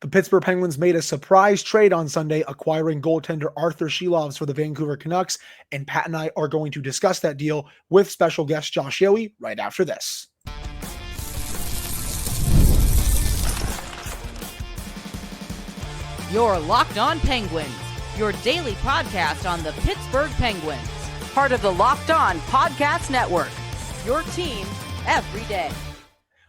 The Pittsburgh Penguins made a surprise trade on Sunday, acquiring goaltender Arturs Silovs for the Vancouver Canucks, and Pat and I are going to discuss that deal with special guest Josh Yohe right after this. You're Locked On Penguins, your daily podcast on the Pittsburgh Penguins, part of the Locked On Podcast Network, your team every day.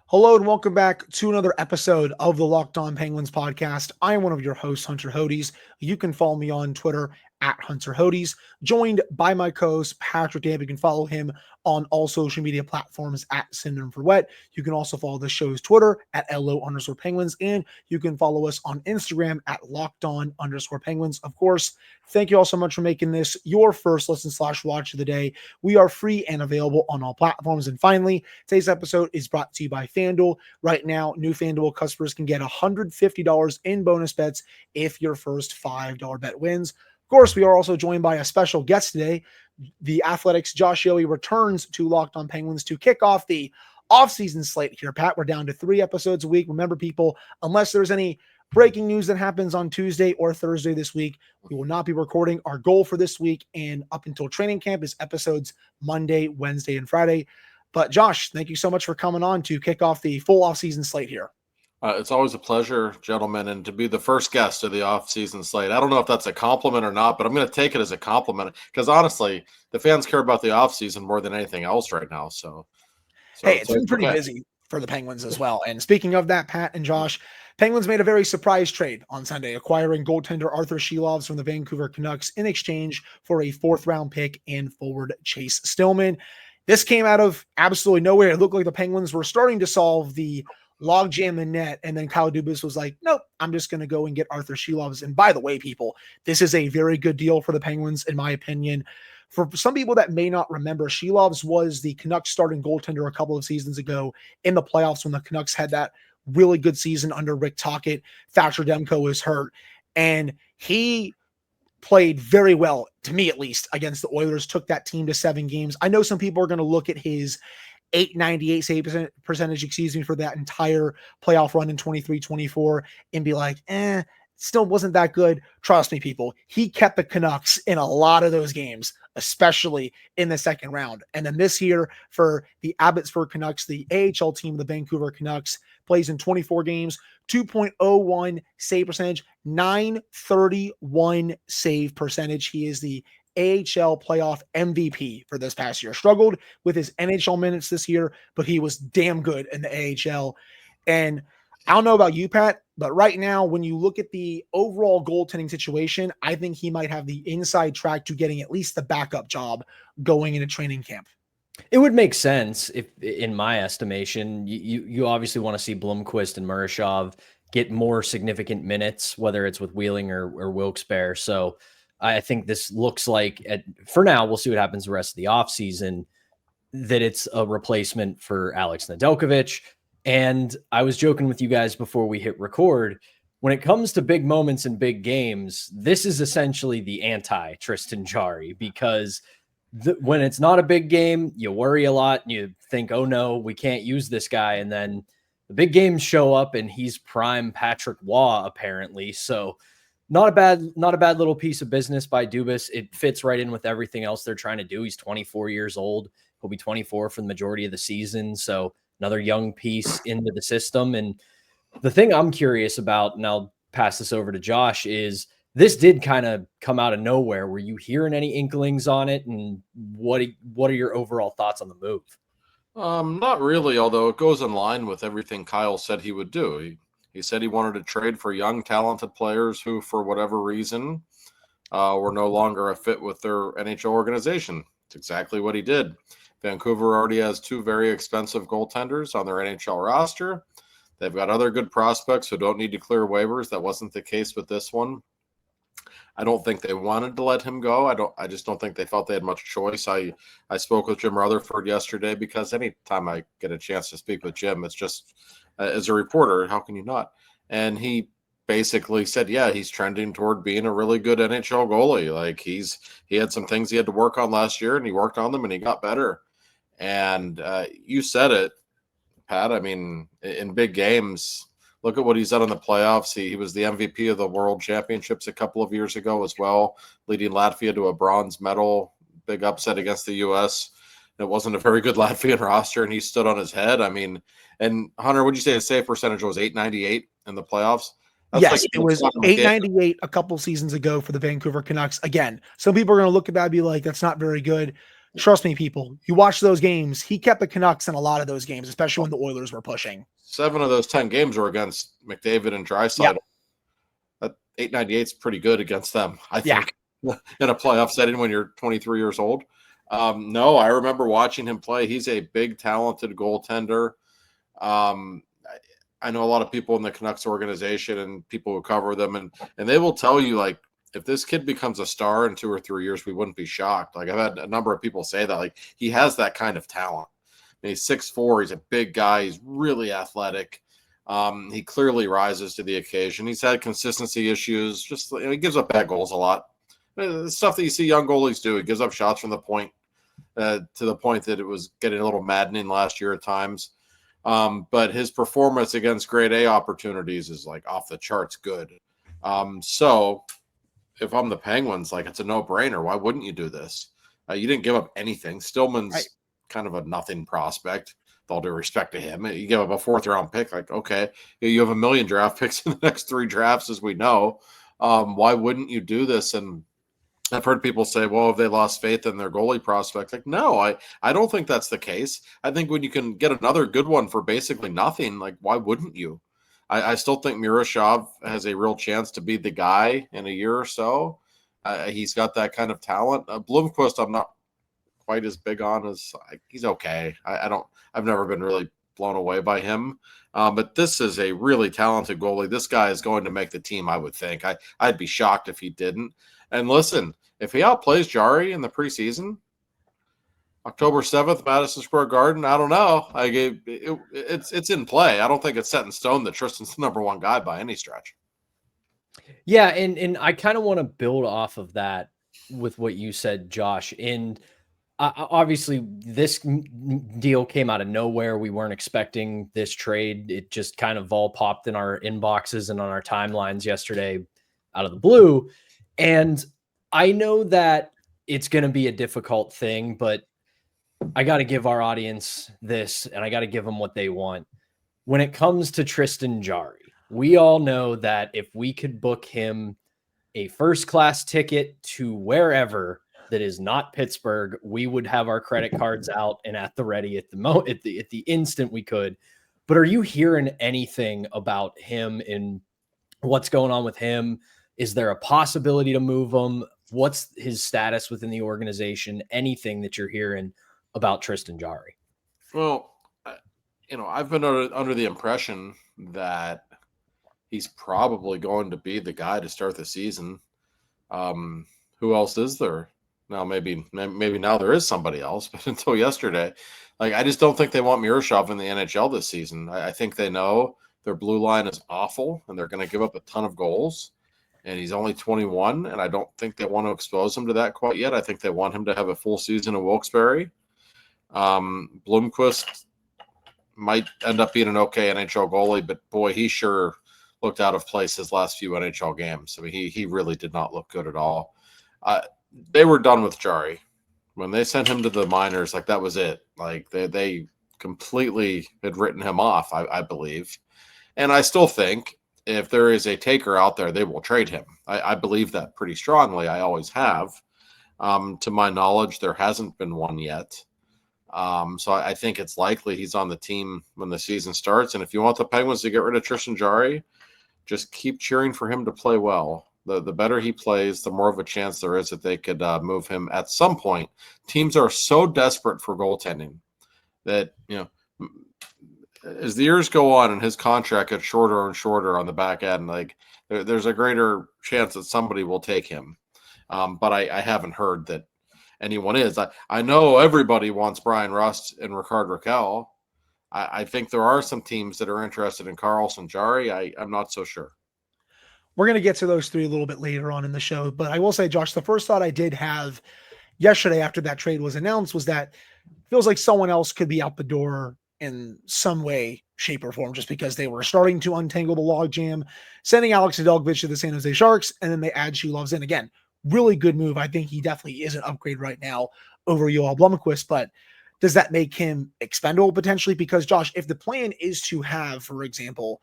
Hello and welcome back to another episode of the Locked On Penguins podcast. I am one of your hosts, Hunter Hodes. You can follow me on Twitter at Hunter Hodes, joined by my co-host, Patrick Dave. You can follow him on all social media platforms at Synonym for Wet. You can also follow the show's Twitter at LO_Penguins, and you can follow us on Instagram at LockedOn_Penguins. Of course, thank you all so much for making this your first listen/watch of the day. We are free and available on all platforms. And finally, today's episode is brought to you by FanDuel. Right now, new FanDuel customers can get $150 in bonus bets if your first $5 bet wins. Of course, we are also joined by a special guest today. The Athletic's Josh Yohe returns to Locked On Penguins to kick off the offseason slate here, Pat. We're down to 3 episodes a week. Remember, people, unless there's any breaking news that happens on Tuesday or Thursday this week, we will not be recording. Our goal for this week and up until training camp is episodes Monday, Wednesday, and Friday. But Josh, thank you so much for coming on to kick off the full offseason slate here. It's always a pleasure, gentlemen, and to be the first guest of the off-season slate. I don't know if that's a compliment or not, but I'm going to take it as a compliment because, honestly, the fans care about the off-season more than anything else right now. So hey, it's been pretty busy for the Penguins as well. And speaking of that, Pat and Josh, Penguins made a very surprise trade on Sunday, acquiring goaltender Arturs Silovs from the Vancouver Canucks in exchange for a 4th-round pick and forward Chase Stillman. This came out of absolutely nowhere. It looked like the Penguins were starting to solve the logjam in net, and then Kyle Dubas was like, nope, I'm just going to go and get Arturs Silovs. And by the way, people, this is a very good deal for the Penguins, in my opinion. For some people that may not remember, Silovs was the Canucks starting goaltender a couple of seasons ago in the playoffs when the Canucks had that really good season under Rick Tocchet. Thatcher Demko was hurt, and he played very well, to me at least, against the Oilers, took that team to 7 games. I know some people are going to look at his .898 save percentage, for that entire playoff run in 23-24 and be like, still wasn't that good. Trust me, people, he kept the Canucks in a lot of those games, especially in the second round. And then this year for the Abbotsford Canucks, the AHL team of the Vancouver Canucks, plays in 24 games, 2.01 save percentage, .931 save percentage. He is the AHL playoff MVP for this past year. Struggled with his NHL minutes this year, but he was damn good in the AHL. And I don't know about you, Pat, but right now, when you look at the overall goaltending situation, I think he might have the inside track to getting at least the backup job going into training camp. It would make sense if, in my estimation, you obviously want to see Blomqvist and Murashov get more significant minutes, whether it's with Wheeling or Wilkes-Barre. So I think this looks like, for now, we'll see what happens the rest of the offseason, that it's a replacement for Alex Nedeljkovic. And I was joking with you guys before we hit record. When it comes to big moments and big games, this is essentially the anti-Tristan Jarry, because when it's not a big game, you worry a lot and you think, oh no, we can't use this guy. And then the big games show up and he's prime Patrick Waugh, apparently. So not a bad little piece of business by Dubas. It fits right in with everything else they're trying to do. He's 24 years old. He'll be 24 for the majority of the season. So another young piece into the system. And the thing I'm curious about, and I'll pass this over to Josh, is this did kind of come out of nowhere. Were you hearing any inklings on it? And what are your overall thoughts on the move? Not really, although it goes in line with everything Kyle said he would do. He said he wanted to trade for young, talented players who, for whatever reason, were no longer a fit with their NHL organization. It's exactly what he did. Vancouver already has 2 very expensive goaltenders on their NHL roster. They've got other good prospects who don't need to clear waivers. That wasn't the case with this one. I don't think they wanted to let him go. I just don't think they felt they had much choice. I spoke with Jim Rutherford yesterday because anytime I get a chance to speak with Jim, it's just as a reporter, how can you not? And he basically said, yeah, he's trending toward being a really good NHL goalie. Like he had some things he had to work on last year and he worked on them and he got better. And you said it, Pat. I mean, in big games, Look at what he's done in the playoffs. He was the MVP of the World Championships a couple of years ago as well, leading Latvia to a bronze medal, big upset against the U.S. It wasn't a very good Latvian roster, and he stood on his head. I mean, and Hunter, would you say his save percentage was .898 in the playoffs? That's yes, it was .898 a couple seasons ago for the Vancouver Canucks. Again, some people are going to look at that and be like, that's not very good. Trust me, people. You watch those games. He kept the Canucks in a lot of those games, especially when the Oilers were pushing. 7 of those 10 games were against McDavid and Draisaitl. Yep. That .898 is pretty good against them, I think, in a playoff setting when you're 23 years old. No, I remember watching him play. He's a big, talented goaltender. I know a lot of people in the Canucks organization and people who cover them, and they will tell you, like, if this kid becomes a star in 2 or 3 years, we wouldn't be shocked. Like, I've had a number of people say that, like, he has that kind of talent. I mean, he's 6'4", he's a big guy, he's really athletic. He clearly rises to the occasion. He's had consistency issues. Just, you know, he gives up bad goals a lot. The stuff that you see young goalies do. He gives up shots from the point to the point that it was getting a little maddening last year at times. But his performance against grade A opportunities is like off the charts good. So if I'm the Penguins, like, it's a no-brainer. Why wouldn't you do this? You didn't give up anything. Stillman's kind of a nothing prospect, with all due respect to him. You give up a 4th-round pick, like, okay, you have 1 million draft picks in the next 3 drafts, as we know. Why wouldn't you do this? And I've heard people say, well, have they lost faith in their goalie prospects? Like, no, I don't think that's the case. I think when you can get another good one for basically nothing, like, why wouldn't you? I still think Miroshov has a real chance to be the guy in a year or so. He's got that kind of talent. Blomqvist, I'm not quite as big on as he's okay. I've never been really blown away by him. But this is a really talented goalie. This guy is going to make the team, I would think. I'd be shocked if he didn't. And listen, if he outplays Jari in the preseason, October 7th, Madison Square Garden, I don't know. It's in play. I don't think it's set in stone that Tristan's the number 1 guy by any stretch. Yeah, and I kind of want to build off of that with what you said, Josh. And obviously, this deal came out of nowhere. We weren't expecting this trade. It just kind of all popped in our inboxes and on our timelines yesterday out of the blue. And I know that it's going to be a difficult thing, but I got to give our audience this, and I got to give them what they want. When it comes to Tristan Jarry, we all know that if we could book him a first-class ticket to wherever that is not Pittsburgh, we would have our credit cards out and at the ready at the instant we could. But are you hearing anything about him and what's going on with him? Is there a possibility to move him? What's his status within the organization? Anything that you're hearing about Tristan Jarry? Well, I've been under the impression that he's probably going to be the guy to start the season. Who else is there? Now, maybe now there is somebody else, but until yesterday, like, I just don't think they want Miroshov in the NHL this season. I think they know their blue line is awful and they're going to give up a ton of goals. And he's only 21, and I don't think they want to expose him to that quite yet. I think they want him to have a full season in Wilkes-Barre. Blomqvist might end up being an okay NHL goalie, but boy, he sure looked out of place his last few NHL games. I mean, he really did not look good at all. They were done with Jarry. When they sent him to the minors, like, that was it. Like, they completely had written him off, I believe. And I still think if there is a taker out there, they will trade him. I believe that pretty strongly. I always have. To my knowledge, there hasn't been one yet. So I think it's likely he's on the team when the season starts. And if you want the Penguins to get rid of Tristan Jarry, just keep cheering for him to play well. The better he plays, the more of a chance there is that they could move him at some point. Teams are so desperate for goaltending that, as the years go on and his contract gets shorter and shorter on the back end, like, there's a greater chance that somebody will take him. But I haven't heard that anyone is. I know everybody wants Bryan Rust and Rickard Rakell. I think there are some teams that are interested in Karlsson, Jarry. I'm not so sure. We're going to get to those 3 a little bit later on in the show. But I will say, Josh, the first thought I did have yesterday after that trade was announced was that it feels like someone else could be out the door in some way, shape, or form, just because they were starting to untangle the logjam, sending Alex Nedeljkovic to the San Jose Sharks, and then they add Silovs in. Again, really good move. I think he definitely is an upgrade right now over Yohe Blomqvist, but does that make him expendable potentially? Because, Josh, if the plan is to have, for example,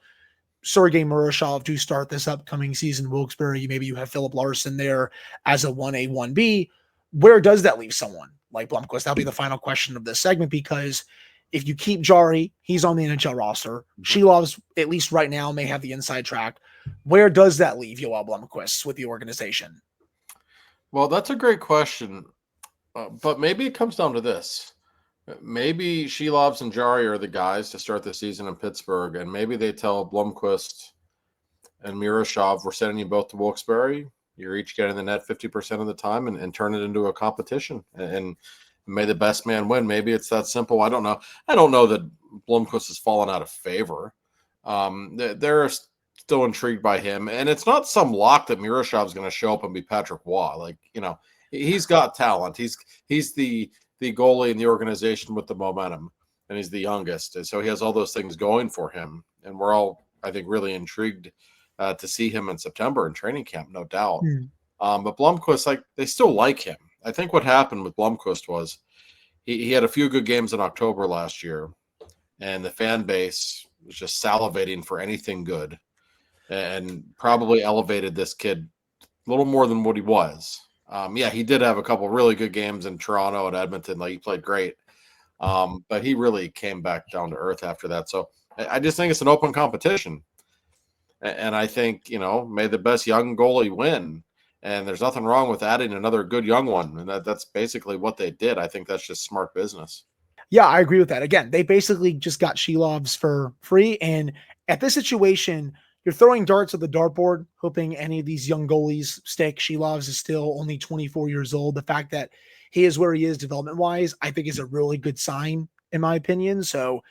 Sergei Murashov to start this upcoming season, Wilkes-Barre, maybe you have Philip Larson there as a 1A, 1B, where does that leave someone like Blomqvist? That'll be the final question of this segment, because if you keep Jari, he's on the NHL roster. Silovs, at least right now, may have the inside track. Where does that leave Yohe Blomqvist with the organization? Well, that's a great question, but maybe it comes down to this. Maybe Silovs and Jari are the guys to start the season in Pittsburgh, and maybe they tell Blomqvist and Murashov, we're sending you both to Wilkes-Barre. You're each getting the net 50% of the time and turn it into a competition. And may the best man win. Maybe it's that simple. I don't know. I don't know that Blomqvist has fallen out of favor. They're still intrigued by him. And it's not some lock that Murashov's going to show up and be Patrick Waugh. Like, he's got talent. He's the goalie in the organization with the momentum, and he's the youngest. And so he has all those things going for him. And we're all, I think, really intrigued to see him in September in training camp, no doubt. But Blomqvist, they still like him. I think what happened with Blomqvist was he had a few good games in October last year, and the fan base was just salivating for anything good, and probably elevated this kid a little more than what he was. He did have a couple really good games in Toronto and Edmonton. He played great, but he really came back down to earth after that. So I just think it's an open competition, and I think may the best young goalie win. And there's nothing wrong with adding another good young one. And that's basically what they did. I think that's just smart business. Yeah, I agree with that. Again, they basically just got Silovs for free. And at this situation, you're throwing darts at the dartboard, hoping any of these young goalies stick. Silovs is still only 24 years old. The fact that he is where he is development-wise, I think is a really good sign, in my opinion. So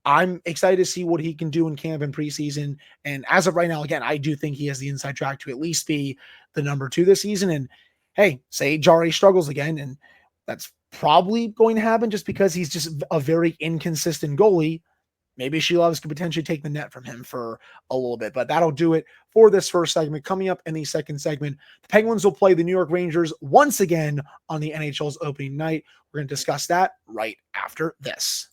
I'm excited to see what he can do in camp and preseason. And as of right now, again, I do think he has the inside track to at least be the number 2 this season. And hey, say Jari struggles again, and that's probably going to happen just because he's just a very inconsistent goalie. Maybe Silovs could potentially take the net from him for a little bit, but that'll do it for this first segment. Coming up in the second segment, the Penguins will play the New York Rangers once again on the NHL's opening night. We're going to discuss that right after this.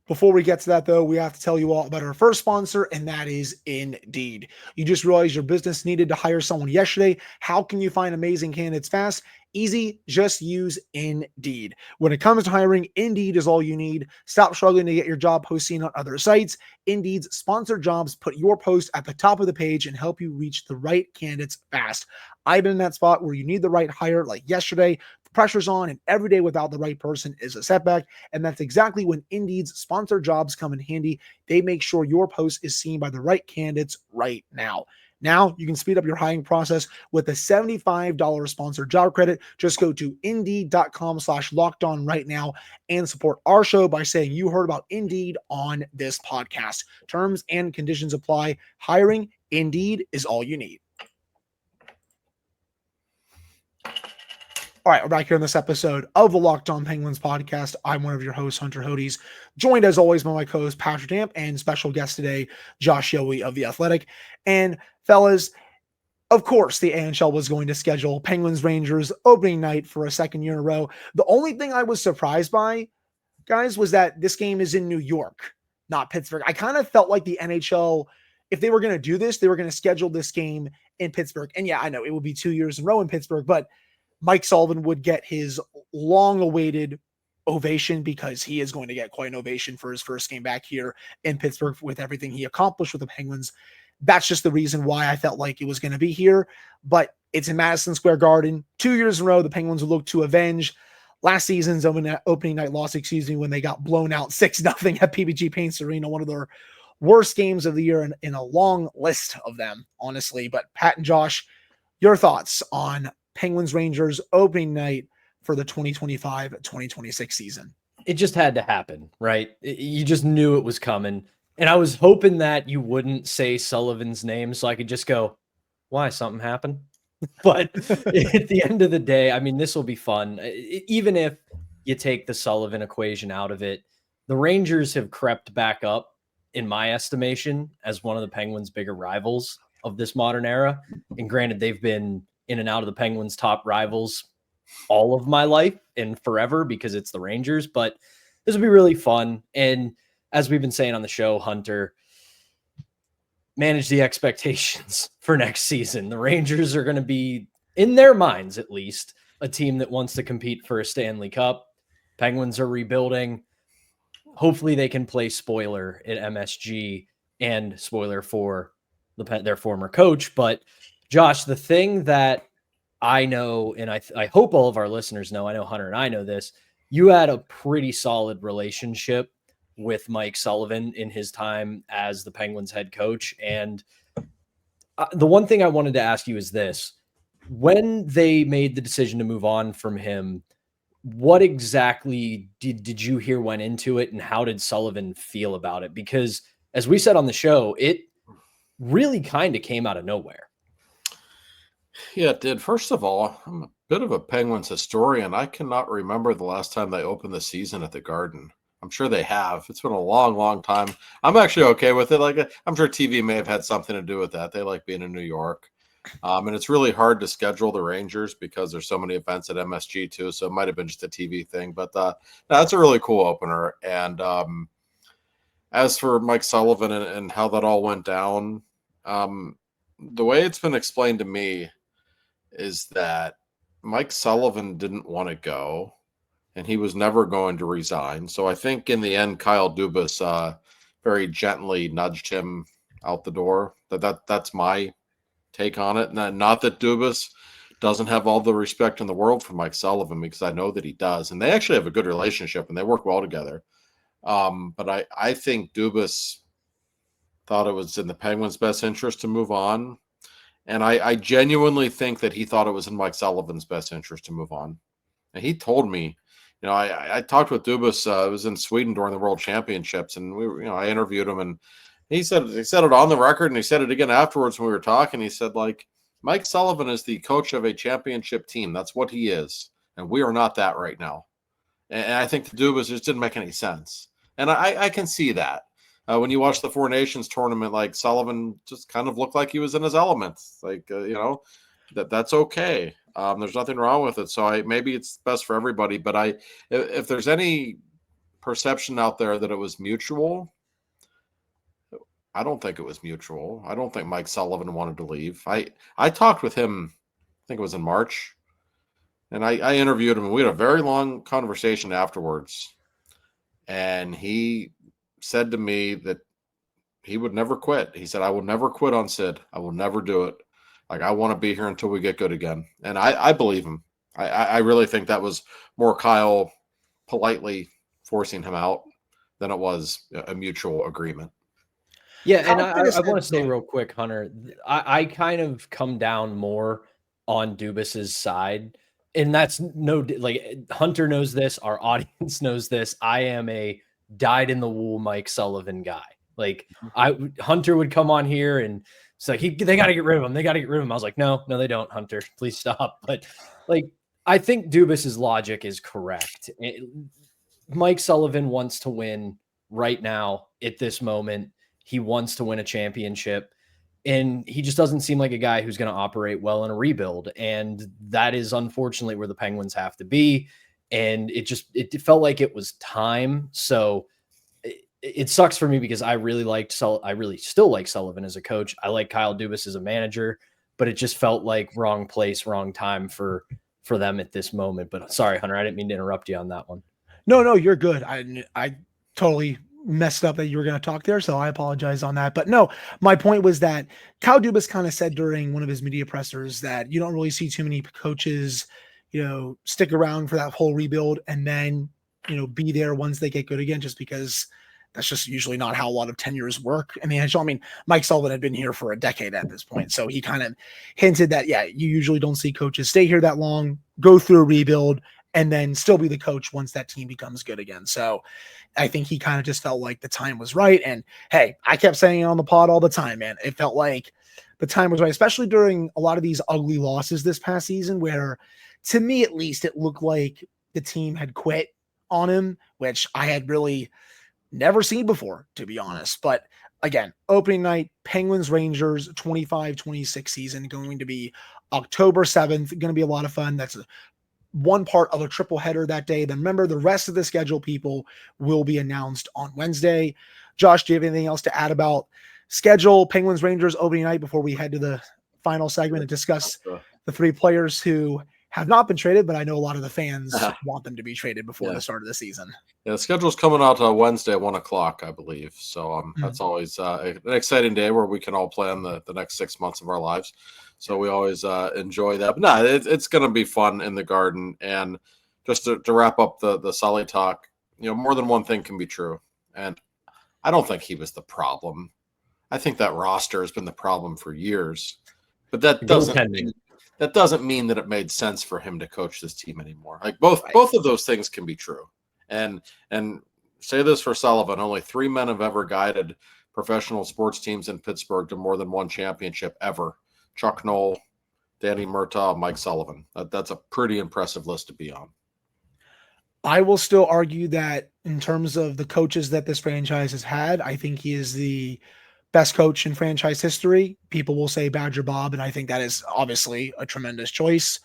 Before we get to that, though, we have to tell you all about our first sponsor, and that is Indeed. You just realized your business needed to hire someone yesterday. How can you find amazing candidates fast? Easy, just use Indeed. When it comes to hiring, Indeed is all you need. Stop struggling to get your job posting on other sites. Indeed's sponsored jobs put your post at the top of the page and help you reach the right candidates fast. I've been in that spot where you need the right hire like yesterday. The pressure's on, and every day without the right person is a setback. And that's exactly when Indeed's sponsored jobs come in handy. They make sure your post is seen by the right candidates right now. Now you can speed up your hiring process with a $75 sponsored job credit. Just go to Indeed.com/lockedon right now and support our show by saying you heard about Indeed on this podcast. Terms and conditions apply. Hiring, Indeed is all you need. All right, we're back here in this episode of the Locked On Penguins podcast. I'm one of your hosts, Hunter Hodes, joined as always by my co-host, Patrick Damp, and special guest today, Josh Yohe of The Athletic. And fellas, of course, the NHL was going to schedule Penguins-Rangers opening night for a second year in a row. The only thing I was surprised by, guys, was that this game is in New York, not Pittsburgh. I kind of felt like the NHL, if they were going to do this, they were going to schedule this game in Pittsburgh. And yeah, I know it would be 2 years in a row in Pittsburgh, but Mike Sullivan would get his long-awaited ovation because he is going to get quite an ovation for his first game back here in Pittsburgh with everything he accomplished with the Penguins. That's just the reason why I felt like it was going to be here. But it's in Madison Square Garden. 2 years in a row, the Penguins will look to avenge last season's opening night loss, when they got blown out 6-0 at PPG Paints Arena, one of their worst games of the year in a long list of them, honestly. But Pat and Josh, your thoughts on Penguins-Rangers opening night for the 2025-2026 season? It just had to happen, right? You just knew it was coming. And I was hoping that you wouldn't say Sullivan's name so I could just go, why, something happened? But at the end of the day, I mean, this will be fun. Even if, you take the Sullivan equation out of it, the Rangers have crept back up, in my estimation, as one of the Penguins' bigger rivals of this modern era. And granted, they've been in and out of the Penguins' top rivals all of my life and forever because it's the Rangers, but this will be really fun. And as we've been saying on the show, Hunter, manage the expectations for next season. The Rangers are going to be, in their minds at least, a team that wants to compete for a Stanley Cup. Penguins are rebuilding. Hopefully they can play spoiler at MSG and spoiler for their former coach. But Josh, the thing that I know, and I hope all of our listeners know, I know Hunter and I know this, you had a pretty solid relationship with Mike Sullivan in his time as the Penguins head coach. And the one thing I wanted to ask you is this: when they made the decision to move on from him, what exactly did you hear went into it, and how did Sullivan feel about it? Because as we said on the show, it really kind of came out of nowhere. Yeah, it did. First of all, I'm a bit of a Penguins historian. I cannot remember the last time they opened the season at the Garden. I'm sure they have. It's been a long, long time. I'm actually okay with it. Like, I'm sure TV may have had something to do with that. They like being in New York. And it's really hard to schedule the Rangers because there's so many events at MSG too. So it might have been just a TV thing, but that's a really cool opener. And as for Mike Sullivan and how that all went down, the way it's been explained to me is that Mike Sullivan didn't want to go, and he was never going to resign. So I think in the end, Kyle Dubas very gently nudged him out the door. That's my take on it. Not that Dubas doesn't have all the respect in the world for Mike Sullivan, because I know that he does. And they actually have a good relationship, and they work well together. But I think Dubas thought it was in the Penguins' best interest to move on. And I genuinely think that he thought it was in Mike Sullivan's best interest to move on. And he told me, I talked with Dubas. I was in Sweden during the World Championships, and I interviewed him, and he said it on the record, and he said it again afterwards when we were talking. He said, like, Mike Sullivan is the coach of a championship team. That's what he is, and we are not that right now. And I think the Dubas just didn't make any sense, and I can see that. When you watch the Four Nations tournament, like, Sullivan just kind of looked like he was in his element. Like, that's okay. There's nothing wrong with it. So maybe it's best for everybody. But if there's any perception out there that it was mutual, I don't think it was mutual. I don't think Mike Sullivan wanted to leave. I talked with him, I think it was in March, and I interviewed him, and we had a very long conversation afterwards. And he said to me that he would never quit. He said, I will never quit on Sid. I will never do it. Like, I want to be here until we get good again. And I believe him. I really think that was more Kyle politely forcing him out than it was a mutual agreement. Yeah, and I want to say real quick, Hunter, I kind of come down more on Dubas's side. And that's Hunter knows this. Our audience knows this. I am a dyed-in-the-wool Mike Sullivan guy. Like, Hunter would come on here and it's like, they got to get rid of him. They got to get rid of him. I was like, no, they don't, Hunter. Please stop. But, like, I think Dubas's logic is correct. Mike Sullivan wants to win right now at this moment. He wants to win a championship. And he just doesn't seem like a guy who's going to operate well in a rebuild. And that is unfortunately where the Penguins have to be. And it felt like it was time. So it sucks for me because I really still like Sullivan as a coach. I like Kyle Dubas as a manager, but it just felt like wrong place, wrong time for them at this moment. But sorry, Hunter, I didn't mean to interrupt you on that one. No, you're good. I totally messed up that you were going to talk there, so I apologize on that. But no, my point was that Kyle Dubas kind of said during one of his media pressers that you don't really see too many coaches, stick around for that whole rebuild and then, be there once they get good again, just because that's just usually not how a lot of tenures work in the NHL. I mean, Mike Sullivan had been here for a decade at this point, so he kind of hinted that, yeah, you usually don't see coaches stay here that long, go through a rebuild, and then still be the coach once that team becomes good again. So I think he kind of just felt like the time was right. And hey, I kept saying it on the pod all the time, man. It felt like the time was right, especially during a lot of these ugly losses this past season, where to me, at least, it looked like the team had quit on him, which I had really never seen before, to be honest. But again, opening night, Penguins Rangers 25-26 season, going to be October 7th. Going to be a lot of fun. That's one part of a triple header that day. Then remember, the rest of the schedule, people, will be announced on Wednesday. Josh, do you have anything else to add about schedule, Penguins Rangers opening night before we head to the final segment and discuss the three players who have not been traded, but I know a lot of the fans want them to be traded before the start of the season? Yeah, the schedule's coming out Wednesday at 1 o'clock, I believe. So that's always an exciting day where we can all plan the next 6 months of our lives. So we always enjoy that. But no, it's going to be fun in the Garden. And just to wrap up the Sully talk, more than one thing can be true. And I don't think he was the problem. I think that roster has been the problem for years. But that doesn't mean that it made sense for him to coach this team anymore. Like both of those things can be true. And say this for Sullivan, only 3 men have ever guided professional sports teams in Pittsburgh to more than one championship ever. Chuck Knoll, Danny Murtaugh, Mike Sullivan. That's a pretty impressive list to be on. I will still argue that in terms of the coaches that this franchise has had, I think he is the best coach in franchise history. People will say Badger Bob, and I think that is obviously a tremendous choice.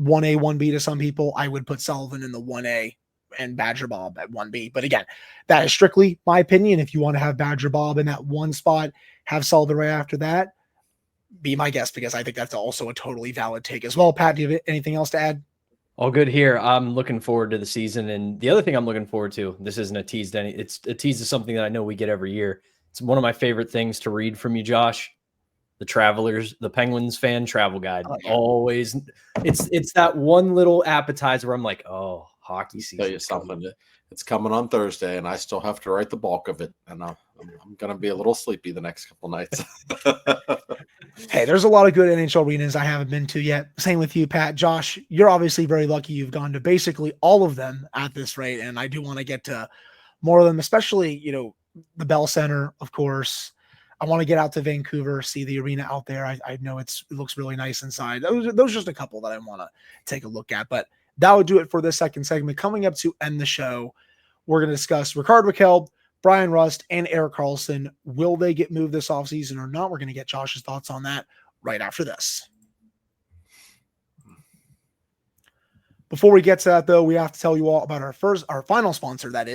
1A, 1B to some people. I would put Sullivan in the 1A and Badger Bob at 1B. But again, that is strictly my opinion. If you want to have Badger Bob in that one spot, have Sullivan right after that, be my guest, because I think that's also a totally valid take as well. Pat, do you have anything else to add? All good here. I'm looking forward to the season. And the other thing I'm looking forward to, this isn't a tease to it's a tease to something that I know we get every year. It's one of my favorite things to read from you, Josh. The Penguins fan travel guide. Always. It's that one little appetizer where I'm like, oh, hockey season. Tell you something. It's coming on Thursday, and I still have to write the bulk of it. And I'm going to be a little sleepy the next couple nights. Hey, there's a lot of good NHL arenas I haven't been to yet. Same with you, Pat. Josh, you're obviously very lucky. You've gone to basically all of them at this rate, and I do want to get to more of them, especially, the Bell Center, of course. I want to get out to Vancouver, see the arena out there. I know it looks really nice inside. Those are just a couple that I want to take a look at, but that would do it for this second segment. Coming up to end the show, we're going to discuss Rickard Rakell, Bryan Rust, and Erik Karlsson. Will they get moved this offseason or not? We're going to get Josh's thoughts on that right after this. Before we get to that, though, we have to tell you all about our final sponsor, and that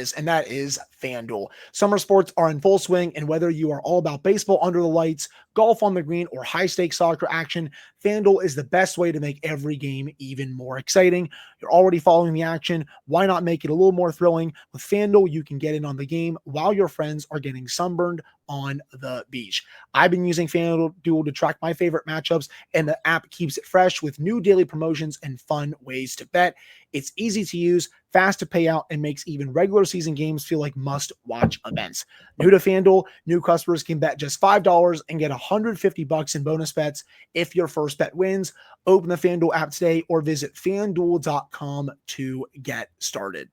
is FanDuel. Summer sports are in full swing, and whether you are all about baseball under the lights, golf on the green, or high-stakes soccer action, FanDuel is the best way to make every game even more exciting. You're already following the action. Why not make it a little more thrilling? With FanDuel, you can get in on the game while your friends are getting sunburned on the beach. I've been using FanDuel to track my favorite matchups, and the app keeps it fresh with new daily promotions and fun ways to bet. It's easy to use, fast to pay out, and makes even regular season games feel like must-watch events. New to FanDuel, new customers can bet just $5 and get $150 in bonus bets if your first bet wins. Open the FanDuel app today or visit FanDuel.com to get started.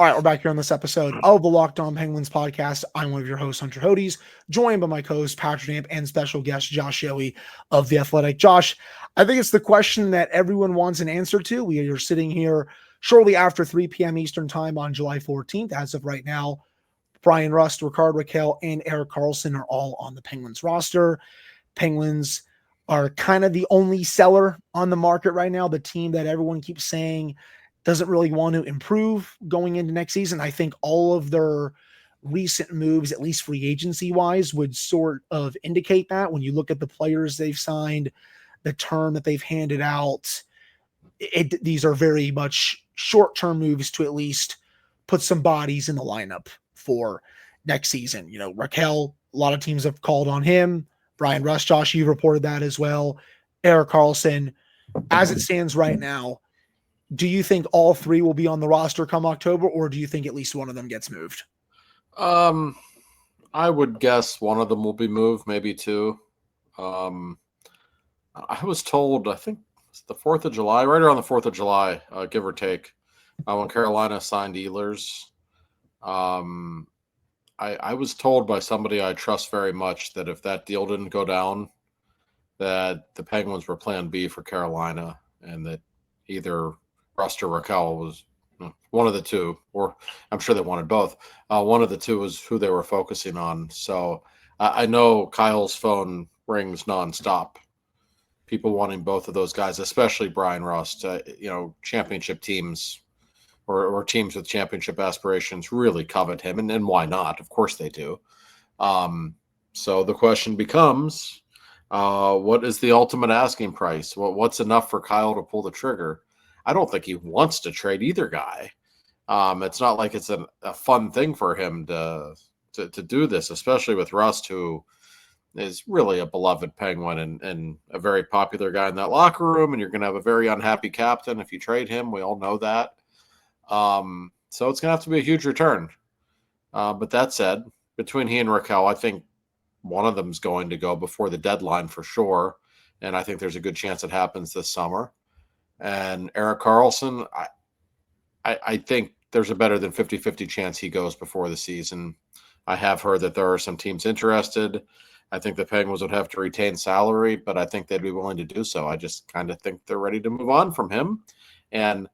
All right, we're back here on this episode of the Locked On Penguins podcast. I'm one of your hosts, Hunter Hodes, joined by my co-host, Patrick Amp, and special guest, Josh Yohe of The Athletic. Josh, I think it's the question that everyone wants an answer to. We are sitting here shortly after 3 p.m. Eastern time on July 14th. As of right now, Bryan Rust, Rickard Rakell, and Erik Karlsson are all on the Penguins roster. Penguins are kind of the only seller on the market right now, the team that everyone keeps saying doesn't really want to improve going into next season. I think all of their recent moves, at least free agency wise, would sort of indicate that. When you look at the players they've signed, the term that they've handed out, these are very much short-term moves to at least put some bodies in the lineup for next season. Rakell, a lot of teams have called on him. Bryan Rust, Josh, you reported that as well. Erik Karlsson, as it stands right now, do you think all three will be on the roster come October, or do you think at least one of them gets moved? I would guess one of them will be moved, maybe two. I was told, I think it's the 4th of July, right around the 4th of July, give or take, when Carolina signed Ehlers. I was told by somebody I trust very much that if that deal didn't go down, that the Penguins were plan B for Carolina, and that either Rust or Rakell was one of the two, or I'm sure they wanted both. One of the two was who they were focusing on. So I know Kyle's phone rings nonstop. People wanting both of those guys, especially Bryan Rust. Championship teams or teams with championship aspirations really covet him, and why not? Of course they do. So the question becomes, what is the ultimate asking price? What's enough for Kyle to pull the trigger? I don't think he wants to trade either guy. It's not like it's a fun thing for him to do this, especially with Rust, who is really a beloved Penguin and a very popular guy in that locker room. And you're going to have a very unhappy captain if you trade him. We all know that. So it's going to have to be a huge return. But that said, between he and Rakell, I think one of them is going to go before the deadline for sure. And I think there's a good chance it happens this summer. And Erik Karlsson, I think there's a better than 50-50 chance he goes before the season. I have heard that there are some teams interested. I think the Penguins would have to retain salary, but I think they'd be willing to do so. I just kind of think they're ready to move on from him. And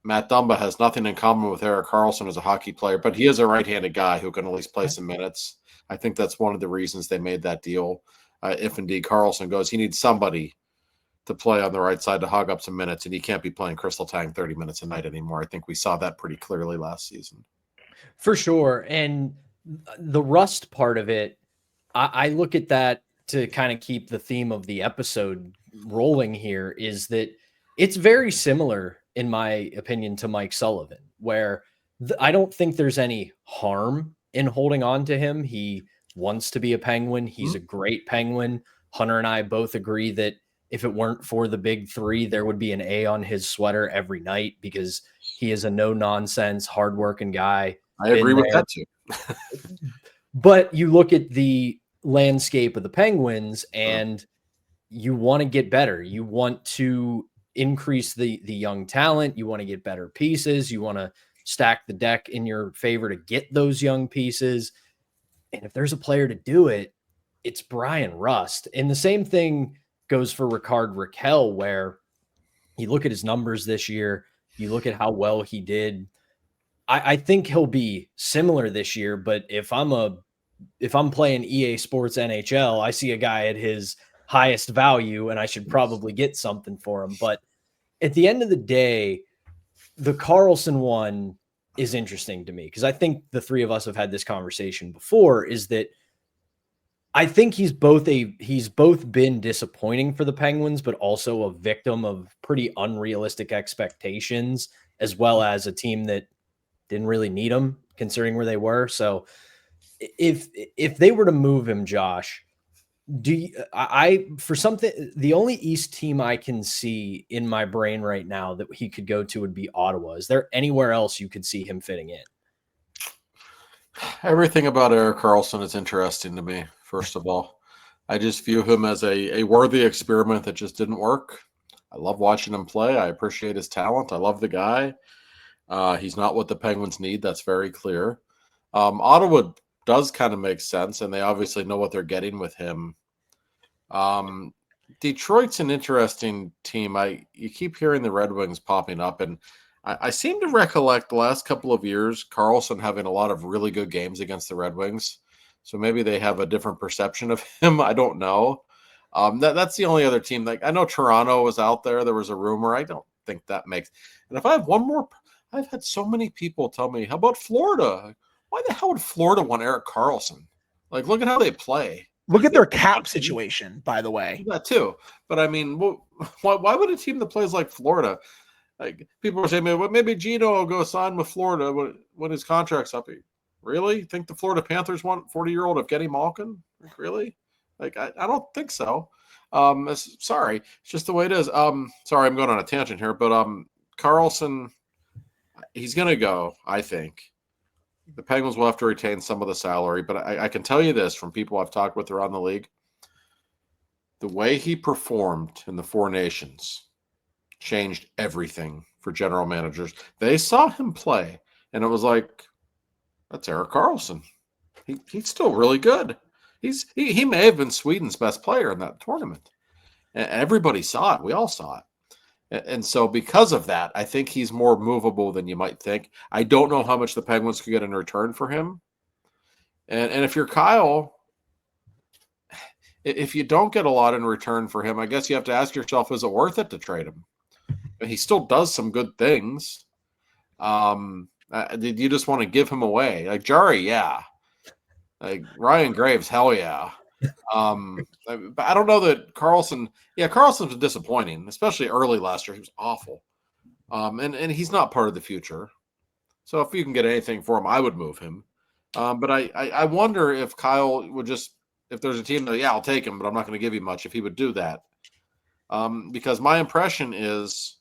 Matt Dumba has nothing in common with Erik Karlsson as a hockey player, but he is a right-handed guy who can at least play some minutes. I think that's one of the reasons they made that deal. If indeed Karlsson goes, he needs somebody to play on the right side to hog up some minutes, and he can't be playing Crystal Tang 30 minutes a night anymore. I think we saw that pretty clearly last season. For sure. And the Rust part of it, I look at that to kind of keep the theme of the episode rolling here, is that it's very similar, in my opinion, to Mike Sullivan, where I don't think there's any harm in holding on to him. He wants to be a Penguin. He's a great Penguin. Hunter and I both agree that if it weren't for the big three, there would be an A on his sweater every night, because he is a no-nonsense, hardworking guy. I agree with that too. But you look at the landscape of the Penguins and you want to get better. You want to increase the young talent. You want to get better pieces. You want to stack the deck in your favor to get those young pieces. And if there's a player to do it, it's Bryan Rust. And the same thing goes for Rickard Rakell, where you look at his numbers this year, you look at how well he did. I think he'll be similar this year, but if I'm playing EA Sports NHL, I see a guy at his highest value and I should probably get something for him. But at the end of the day, the Karlsson one is interesting to me, because I think the three of us have had this conversation before, is that I think he's both been disappointing for the Penguins, but also a victim of pretty unrealistic expectations, as well as a team that didn't really need him considering where they were. So if they were to move him, Josh, the only East team I can see in my brain right now that he could go to would be Ottawa. Is there anywhere else you could see him fitting in? Everything about Erik Karlsson is interesting to me. First of all, I just view him as a worthy experiment that just didn't work. I love watching him play. I appreciate his talent. I love the guy. He's not what the Penguins need. That's very clear. Ottawa does kind of make sense, and they obviously know what they're getting with him. Detroit's an interesting team. You keep hearing the Red Wings popping up, and I seem to recollect the last couple of years Karlsson having a lot of really good games against the Red Wings. So maybe they have a different perception of him. I don't know. That's the only other team. Like, I know Toronto was out there. There was a rumor. I don't think that makes. And if I have one more, I've had so many people tell me, how about Florida? Why the hell would Florida want Erik Karlsson? Like, look at how they play. Look at their cap situation, by the way. That too. But I mean, why would a team that plays like Florida? Like, people are saying, well, maybe Gino will go sign with Florida when his contract's up. Really? Think the Florida Panthers want 40-year-old Evgeny Malkin? Like, really? Like, I don't think so. Sorry. It's just the way it is. Sorry, I'm going on a tangent here, but Karlsson, he's going to go, I think. The Penguins will have to retain some of the salary, but I can tell you this from people I've talked with around the league. The way he performed in the Four Nations changed everything for general managers. They saw him play, and it was like, that's Erik Karlsson. He's still really good. He may have been Sweden's best player in that tournament. And everybody saw it. We all saw it. And so because of that, I think he's more movable than you might think. I don't know how much the Penguins could get in return for him. And if you're Kyle, if you don't get a lot in return for him, I guess you have to ask yourself, is it worth it to trade him? He still does some good things. Did you just want to give him away? Like Jarry, yeah. Like Ryan Graves, hell yeah. But I don't know that Karlsson. Yeah, Karlsson was disappointing, especially early last year. He was awful. And he's not part of the future. So if you can get anything for him, I would move him. But I wonder if Kyle would just, if there's a team that, yeah, I'll take him, but I'm not going to give you much, if he would do that. Because my impression is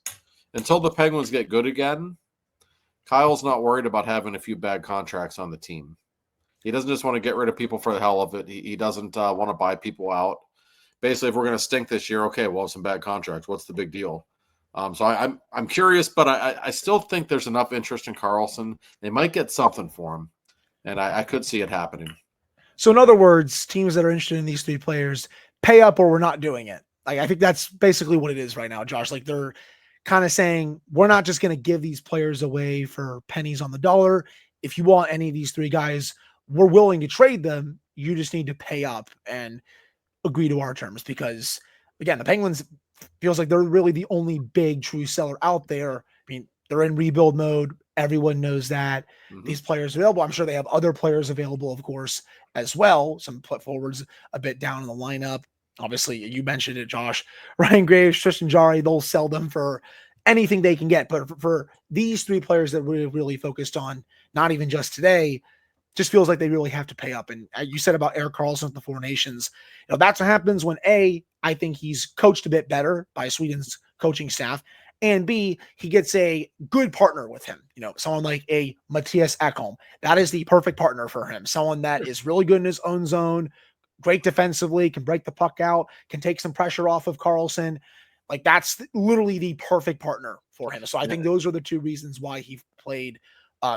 until the Penguins get good again, Kyle's not worried about having a few bad contracts on the team. He doesn't just want to get rid of people for the hell of it. He doesn't want to buy people out. Basically, if we're going to stink this year, okay, we'll have some bad contracts. What's the big deal? So I'm curious, but I still think there's enough interest in Karlsson. They might get something for him, and I could see it happening. So in other words, teams that are interested in these three players pay up or we're not doing it. Like, I think that's basically what it is right now, Josh. Like, they're kind of saying, we're not just going to give these players away for pennies on the dollar. If you want any of these three guys, we're willing to trade them. You just need to pay up and agree to our terms, because again, the Penguins feels like they're really the only big true seller out there. I mean, they're in rebuild mode. Everyone knows that. These players available. I'm sure they have other players available, of course, as well. Some put forwards a bit down in the lineup. Obviously, you mentioned it, Josh. Ryan Graves, Tristan Jarry, they'll sell them for anything they can get. But for these three players that we're really focused on, not even just today, just feels like they really have to pay up. And you said about Erik Karlsson at the Four Nations, that's what happens when I think he's coached a bit better by Sweden's coaching staff, and B, he gets a good partner with him. Someone like a Matthias Ekholm. That is the perfect partner for him. Someone that is really good in his own zone, great defensively, can break the puck out, can take some pressure off of Karlsson. Like, that's literally the perfect partner for him. So I think those are the two reasons why he played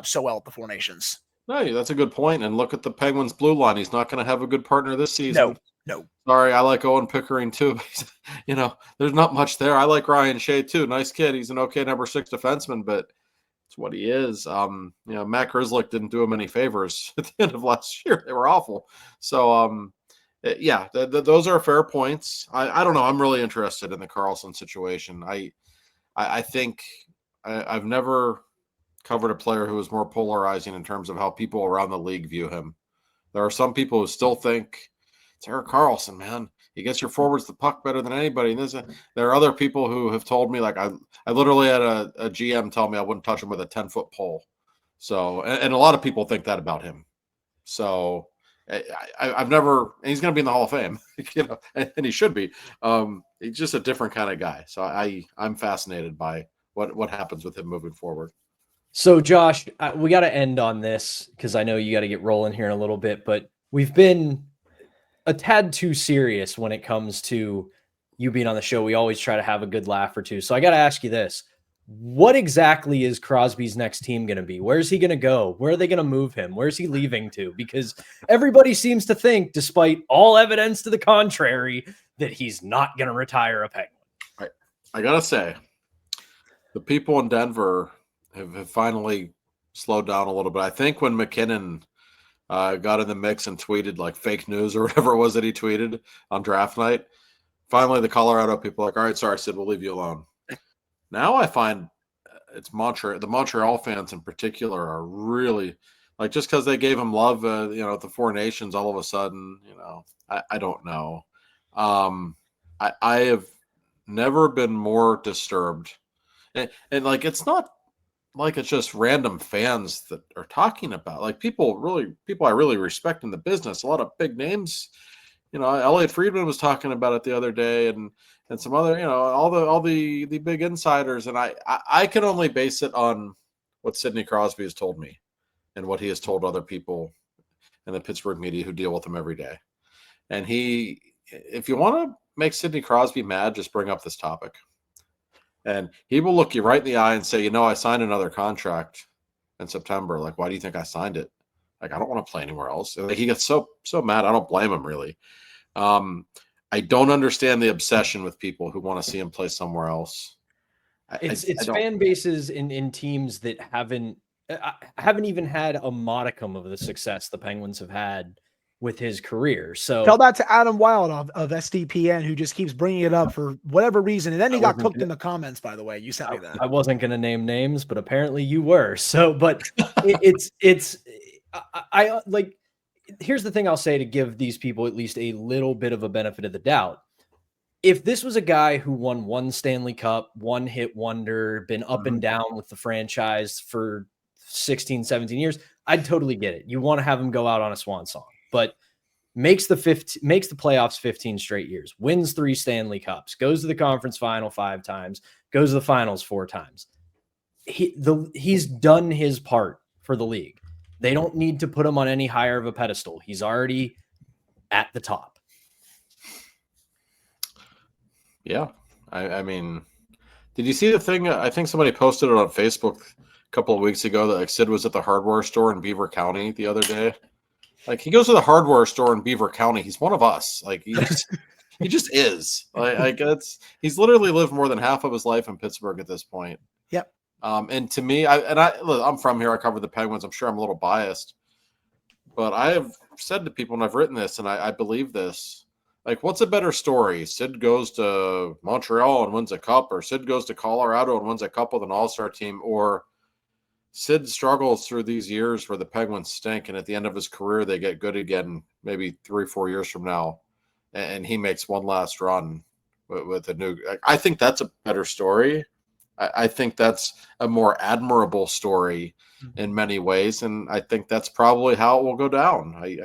so well at the Four Nations. No, that's a good point. And look at the Penguins' blue line. He's not going to have a good partner this season. No. Sorry, I like Owen Pickering too. There's not much there. I like Ryan Shea too. Nice kid. He's an okay number 6 defenseman, but it's what he is. Matt Grzelcyk didn't do him any favors at the end of last year. They were awful. So, those are fair points. I don't know. I'm really interested in the Karlsson situation. I think I've never covered a player who is more polarizing in terms of how people around the league view him. There are some people who still think it's Erik Karlsson, man. He gets your forwards the puck better than anybody. And there are other people who have told me, like, I literally had a GM tell me I wouldn't touch him with a 10-foot pole. So, and a lot of people think that about him. So I've never, and he's going to be in the Hall of Fame, and he should be. He's just a different kind of guy. So I'm fascinated by what happens with him moving forward. So, Josh, we got to end on this because I know you got to get rolling here in a little bit, but we've been a tad too serious when it comes to you being on the show. We always try to have a good laugh or two. So I got to ask you this. What exactly is Crosby's next team going to be? Where's he going to go? Where are they going to move him? Where's he leaving to? Because everybody seems to think, despite all evidence to the contrary, that he's not going to retire a Penguin. I got to say, the people in Denver have finally slowed down a little bit. I think when McKinnon got in the mix and tweeted like fake news or whatever it was that he tweeted on draft night, finally the Colorado people are like, all right, sorry, Sid, we'll leave you alone. Now I find it's the Montreal fans in particular are really, like, just because they gave him love, at the Four Nations, all of a sudden, I don't know. I have never been more disturbed. And like, it's not like it's just random fans that are talking about, like, people I really respect in the business. A lot of big names, Elliot Friedman was talking about it the other day, and some other, all the big insiders. And I can only base it on what Sidney Crosby has told me and what he has told other people in the Pittsburgh media who deal with him every day. And if you want to make Sidney Crosby mad, just bring up this topic. And he will look you right in the eye and say, I signed another contract in September. Like, why do you think I signed it? Like, I don't want to play anywhere else. Like, he gets so mad. I don't blame him, really. I don't understand the obsession with people who want to see him play somewhere else. It's fan bases in teams that haven't even had a modicum of the success the Penguins have had with his career. So tell that to Adam Wild of SDPN, who just keeps bringing it up for whatever reason. And then he got cooked in the comments, by the way. You sent me that. I wasn't going to name names, but apparently you were. So, but I like, here's the thing I'll say to give these people at least a little bit of a benefit of the doubt. If this was a guy who won one Stanley Cup, one hit wonder, been up and down with the franchise for 16, 17 years, I'd totally get it. You want to have him go out on a swan song, but makes the playoffs 15 straight years, wins 3 Stanley Cups, goes to the conference final 5 times, goes to the finals 4 times. He's done his part for the league. They don't need to put him on any higher of a pedestal. He's already at the top. Yeah. I mean, did you see the thing? I think somebody posted it on Facebook a couple of weeks ago that like Sid was at the hardware store in Beaver County the other day. Like, he goes to the hardware store in Beaver County. He's one of us. Like, he just is. Like he's literally lived more than half of his life in Pittsburgh at this point. Yep. And to me, I'm from here. I cover the Penguins. I'm sure I'm a little biased, but I have said to people, and I've written this, and I believe this. Like, what's a better story? Sid goes to Montreal and wins a cup, or Sid goes to Colorado and wins a cup with an all-star team, or Sid struggles through these years where the Penguins stink, and at the end of his career, they get good again, maybe 3-4 years from now, and he makes one last run with a new. I think that's a better story. I think that's a more admirable story in many ways, and I think that's probably how it will go down. I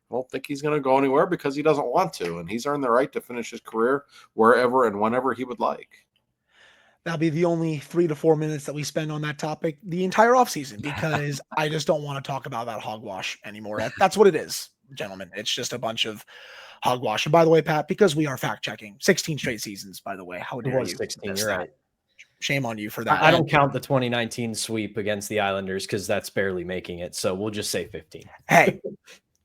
don't think he's going to go anywhere because he doesn't want to, and he's earned the right to finish his career wherever and whenever he would like. That'll be the only 3 to 4 minutes that we spend on that topic the entire offseason, because I just don't want to talk about that hogwash anymore. That's what it is, gentlemen. It's just a bunch of hogwash. And by the way, Pat, because we are fact checking, 16 straight seasons, by the way. How dare you? 16, you're right. Shame on you for that. I don't count the 2019 sweep against the Islanders because that's barely making it. So we'll just say 15. Hey,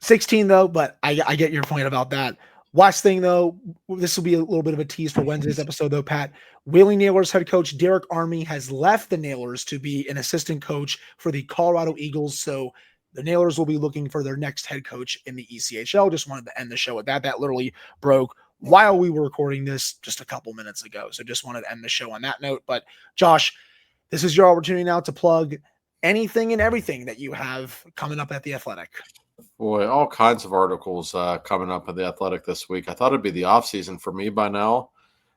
16 though, but I get your point about that. Last thing though, this will be a little bit of a tease for Wednesday's episode though, Pat. Wheeling Nailers head coach Derek Army has left the Nailers to be an assistant coach for the Colorado Eagles. So the Nailers will be looking for their next head coach in the ECHL. Just wanted to end the show with that. That literally broke while we were recording this just a couple minutes ago. So just wanted to end the show on that note. But Josh, this is your opportunity now to plug anything and everything that you have coming up at The Athletic. Boy, all kinds of articles coming up at The Athletic this week. I thought it'd be the off season for me by now.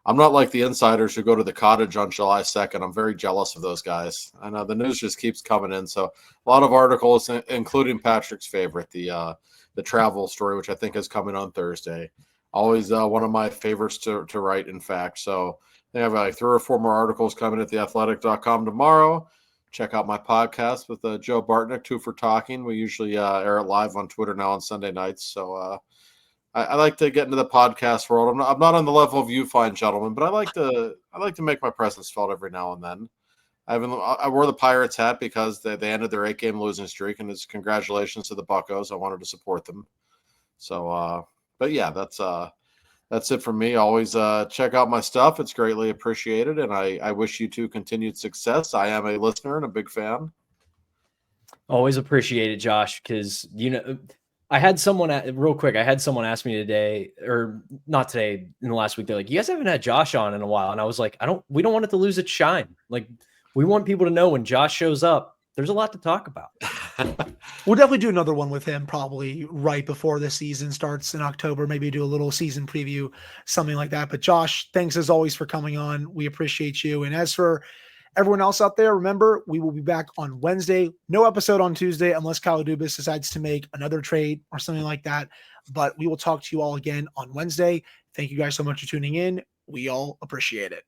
I'm not like the insiders who go to the cottage on July 2nd. I'm very jealous of those guys. I know the news just keeps coming in. So a lot of articles, including Patrick's favorite, the travel story, which I think is coming on Thursday. Always one of my favorites to write, in fact. So I have like 3 or 4 more articles coming at theathletic.com tomorrow. Check out my podcast with Joe Bartnick, 2 for Talking. We usually air it live on Twitter now on Sunday nights. So I like to get into the podcast world. I'm not on the level of you fine gentlemen, but I like to make my presence felt every now and then. I wore the Pirates hat because they ended their 8-game losing streak, and it's congratulations to the Buccos. I wanted to support them. So, but yeah, that's it for me. Always check out my stuff. It's greatly appreciated, and I wish you 2 continued success. I am a listener and a big fan. Always appreciate it, Josh, because, I had someone real quick. I had someone ask me today, or not today, in the last week. They're like, "You guys haven't had Josh on in a while," and I was like, we don't want it to lose its shine. Like, we want people to know when Josh shows up, there's a lot to talk about. We'll definitely do another one with him probably right before the season starts in October. Maybe do a little season preview, something like that. But Josh, thanks as always for coming on. We appreciate you. And as for everyone else out there, remember, we will be back on Wednesday. No episode on Tuesday unless Kyle Dubas decides to make another trade or something like that. But we will talk to you all again on Wednesday. Thank you guys so much for tuning in. We all appreciate it.